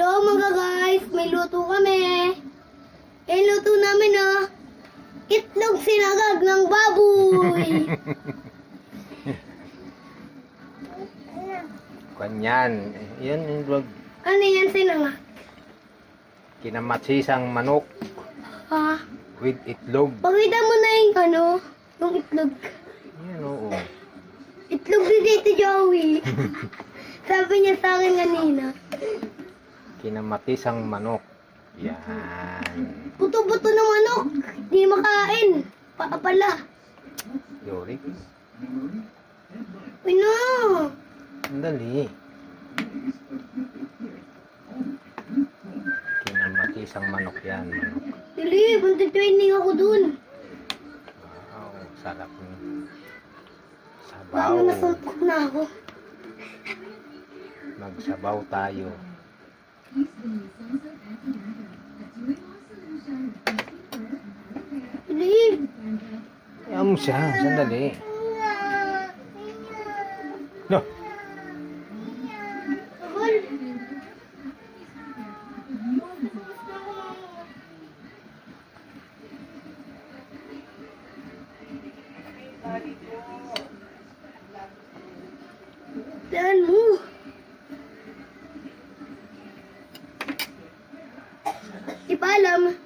So mga guys, may luto kami. Yung luto namin itlog sinagag ng baboy. Kanyan. Yan yung vlog. Ano yan sinangag? Kinamatsisang manok Ha? with itlog. Pakita mo na yung itlog. Yan oo. Itlog ni Tito Joey. Sabi niya sa akin kanina. Kinamatisang manok. Yan. Buto-buto ng manok. Di makain. Pala. Yori. Uy na. Ang dali. Kinamatisang manok yan. Manok. Dili, bunti-training ako dun. Wow, sarap ni. Sabaw. Paano nasuntok na ako? Magsabaw tayo. Dili. Ayaw mo siya. Sandali. No. Ahol. Dahan mo. Di pa alam.